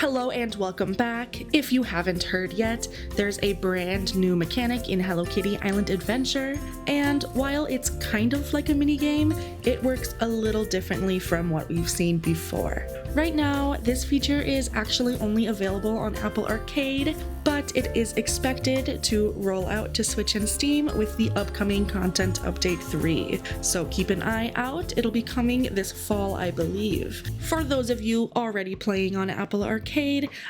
Hello and welcome back. If you haven't heard yet, there's a brand new mechanic in Hello Kitty Island Adventure, and while it's kind of like a minigame, it works a little differently from what we've seen before. Right now, this feature is actually only available on Apple Arcade, but it is expected to roll out to Switch and Steam with the upcoming Content Update 3. So keep an eye out, it'll be coming this fall, I believe. For those of you already playing on Apple Arcade,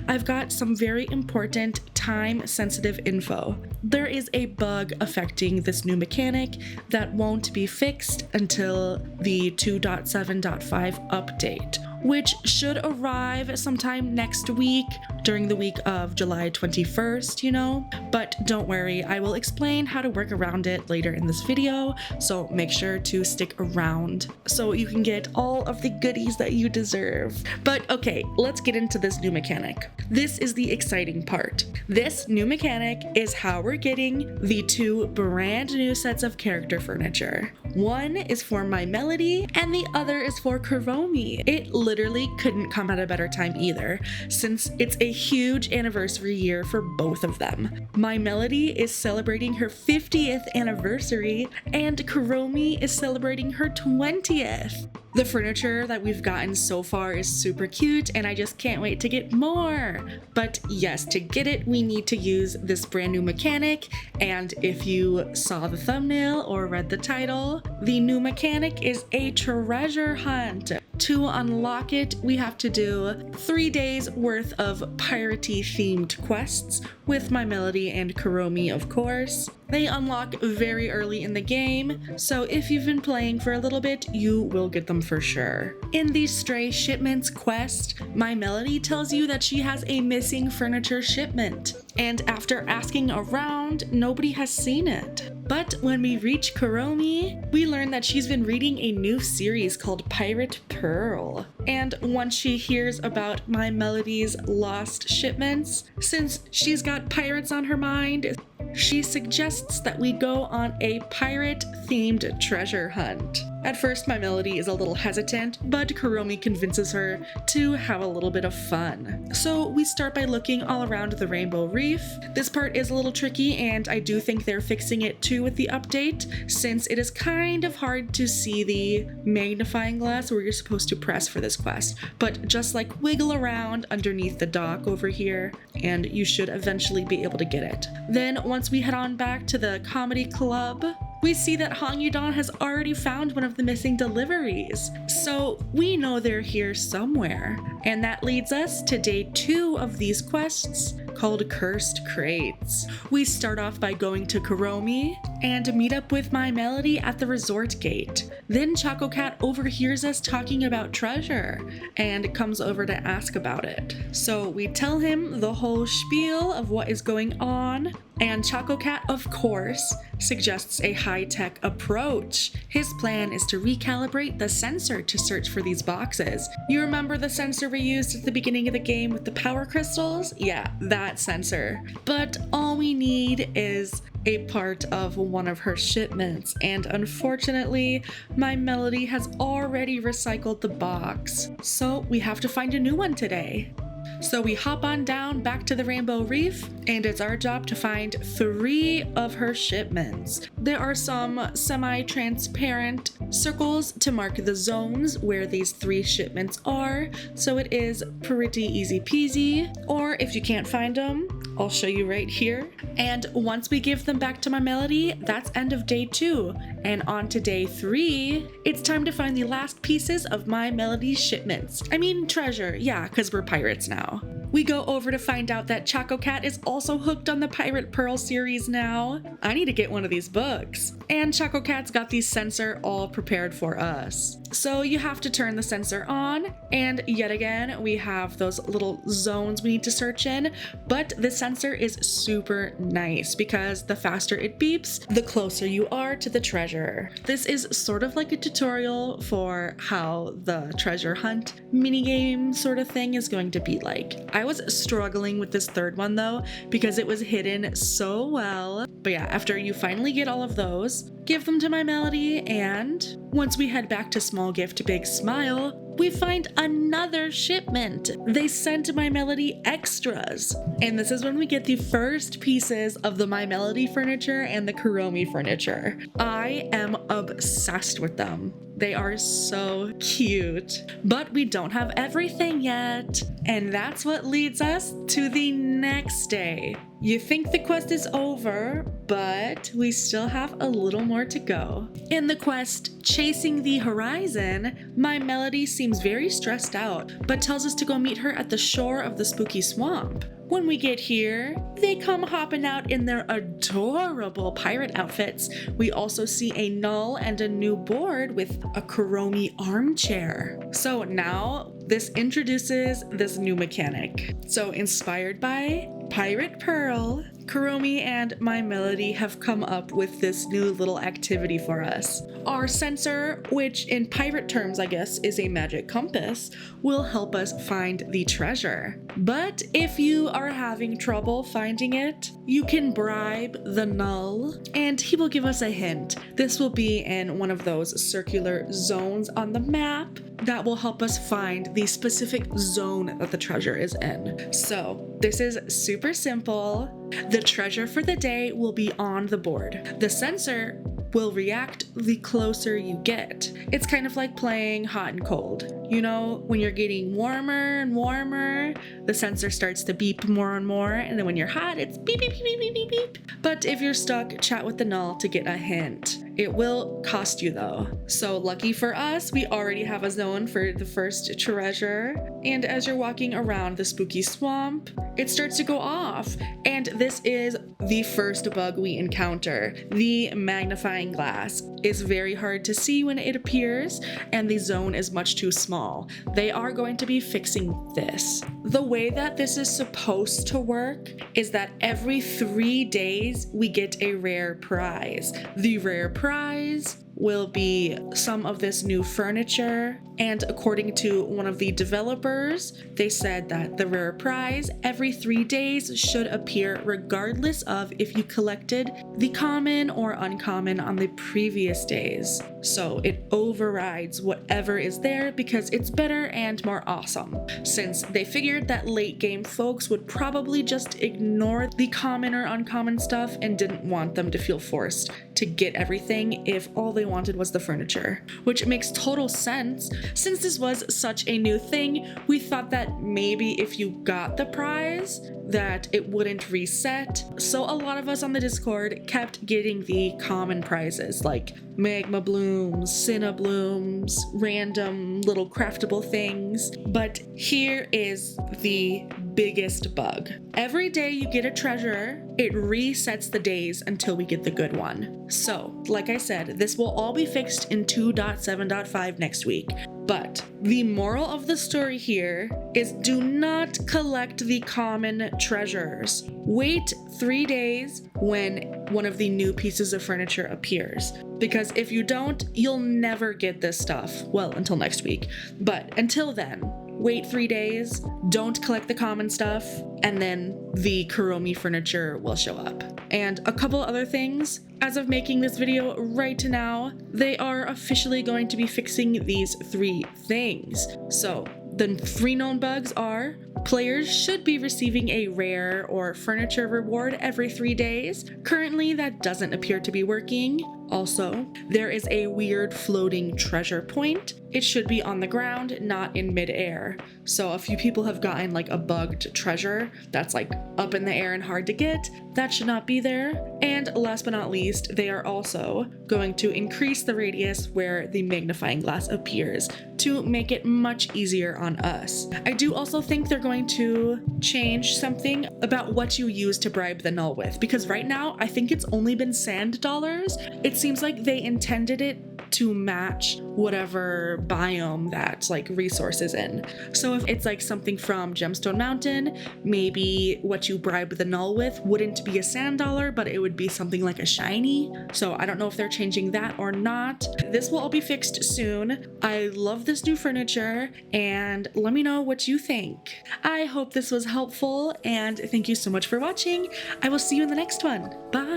I've got some very important time-sensitive info. There is a bug affecting this new mechanic that won't be fixed until the 2.7.5 update, which should arrive sometime next week, during the week of July 21st, you know? But don't worry, I will explain how to work around it later in this video, so make sure to stick around so you can get all of the goodies that you deserve. But okay, let's get into this new mechanic. This is the exciting part. This new mechanic is how we're getting the two brand new sets of character furniture. One is for My Melody, and the other is for Kuromi. It literally couldn't come at a better time either, since it's a huge anniversary year for both of them. My Melody is celebrating her 50th anniversary, and Kuromi is celebrating her 20th. The furniture that we've gotten so far is super cute, and I just can't wait to get more. But yes, to get it, we need to use this brand new mechanic, and if you saw the thumbnail or read the title, the new mechanic is a treasure hunt. To unlock it, we have to do 3 days worth of piratey themed quests with My Melody and Kuromi, of course. They unlock very early in the game, so if you've been playing for a little bit, you will get them for sure. In the Stray Shipments quest, My Melody tells you that she has a missing furniture shipment, and after asking around, nobody has seen it. But when we reach Kuromi, we learn that she's been reading a new series called Pirate Pearl. And once she hears about My Melody's lost shipments, since she's got pirates on her mind, she suggests that we go on a pirate-themed treasure hunt. At first, My Melody is a little hesitant, but Kuromi convinces her to have a little bit of fun. So we start by looking all around the Rainbow Reef. This part is a little tricky, and I do think they're fixing it too with the update, since it is kind of hard to see the magnifying glass where you're supposed to press for this quest. But just like wiggle around underneath the dock over here, and you should eventually be able to get it. Then once we head on back to the comedy club, we see that Hong Yudon has already found one of the missing deliveries. So we know they're here somewhere. And that leads us to day 2 of these quests, called Cursed Crates. We start off by going to Kuromi and meet up with My Melody at the resort gate. Then Choco Cat overhears us talking about treasure and comes over to ask about it. So we tell him the whole spiel of what is going on, and Choco Cat, of course, suggests a high-tech approach. His plan is to recalibrate the sensor to search for these boxes. You remember the sensor we used at the beginning of the game with the power crystals? Yeah, that sensor. But all we need is a part of one of her shipments, and unfortunately, My Melody has already recycled the box. So we have to find a new one today. So we hop on down back to the Rainbow Reef, and it's our job to find 3 of her shipments. There are some semi-transparent circles to mark the zones where these 3 shipments are, so it is pretty easy peasy. Or if you can't find them, I'll show you right here. And once we give them back to My Melody, that's end of day 2. And on to day 3, it's time to find the last pieces of My Melody's shipments. I mean treasure, yeah, because we're pirates now. We go over to find out that Choco Cat is also hooked on the Pirate Pearl series now. I need to get one of these books. And Choco Cat's got the sensor all prepared for us. So you have to turn the sensor on, and yet again, we have those little zones we need to search in, but the sensor is super nice because the faster it beeps, the closer you are to the treasure. This is sort of like a tutorial for how the treasure hunt minigame sort of thing is going to be like. I was struggling with this third one though, because it was hidden so well. But yeah, after you finally get all of those, give them to My Melody, and once we head back to Small Gift Big Smile, we find another shipment. They sent My Melody extras. And this is when we get the first pieces of the My Melody furniture and the Kuromi furniture. I am obsessed with them. They are so cute. But we don't have everything yet. And that's what leads us to the next day. You think the quest is over, but we still have a little more to go. In the quest, Chasing the Horizon, My Melody seems very stressed out, but tells us to go meet her at the shore of the spooky swamp. When we get here, they come hopping out in their adorable pirate outfits. We also see a Nul and a new board with a Kuromi armchair. So now this introduces this new mechanic. So inspired by Pirate Pearl, Kuromi and My Melody have come up with this new little activity for us. Our sensor, which in pirate terms I guess is a magic compass, will help us find the treasure. But if you are having trouble finding it, you can bribe the Nul and he will give us a hint. This will be in one of those circular zones on the map that will help us find the specific zone that the treasure is in. So this is super simple. The treasure for the day will be on the board. The sensor will react the closer you get. It's kind of like playing hot and cold. You know, when you're getting warmer and warmer, the sensor starts to beep more and more, and then when you're hot, it's beep, beep, beep, beep, beep, beep, beep. But if you're stuck, chat with the Nul to get a hint. It will cost you though. So lucky for us, we already have a zone for the first treasure. And as you're walking around the spooky swamp, it starts to go off. And this is the first bug we encounter. The magnifying glass is very hard to see when it appears, and the zone is much too small. They are going to be fixing this. The way that this is supposed to work is that every 3 days we get a rare prize. The rare prize will be some of this new furniture, and according to one of the developers, they said that the rare prize every 3 days should appear regardless of if you collected the common or uncommon on the previous days. So it overrides whatever is there because it's better and more awesome, since they figured that late game folks would probably just ignore the common or uncommon stuff and didn't want them to feel forced to get everything if all they wanted was the furniture, which makes total sense. Since this was such a new thing, we thought that maybe if you got the prize, that it wouldn't reset. So a lot of us on the Discord kept getting the common prizes like magma blooms, cinna blooms, random little craftable things. But here is the biggest bug. Every day you get a treasure, it resets the days until we get the good one. So, like I said, this will all be fixed in 2.7.5 next week. But the moral of the story here is do not collect the common treasures. Wait 3 days when one of the new pieces of furniture appears. Because if you don't, you'll never get this stuff. Well, until next week. But until then, wait 3 days, don't collect the common stuff, and then the Kuromi furniture will show up. And a couple other things. As of making this video right now, they are officially going to be fixing these 3 things. So the 3 known bugs are: players should be receiving a rare or furniture reward every 3 days. Currently, that doesn't appear to be working. Also, there is a weird floating treasure point. It should be on the ground, not in midair. So a few people have gotten like a bugged treasure that's like up in the air and hard to get. That should not be there. And last but not least, they are also going to increase the radius where the magnifying glass appears to make it much easier on us. I do also think they're going to change something about what you use to bribe the Nul with, because right now I think it's only been sand dollars. It seems like they intended it to match whatever biome that like resource is in. So if it's like something from Gemstone Mountain, maybe what you bribe the Nul with wouldn't be a sand dollar, but it would be something like a shiny. So I don't know if they're changing that or not. This will all be fixed soon. I love this new furniture, and let me know what you think. I hope this was helpful, and thank you so much for watching. I will see you in the next one. Bye!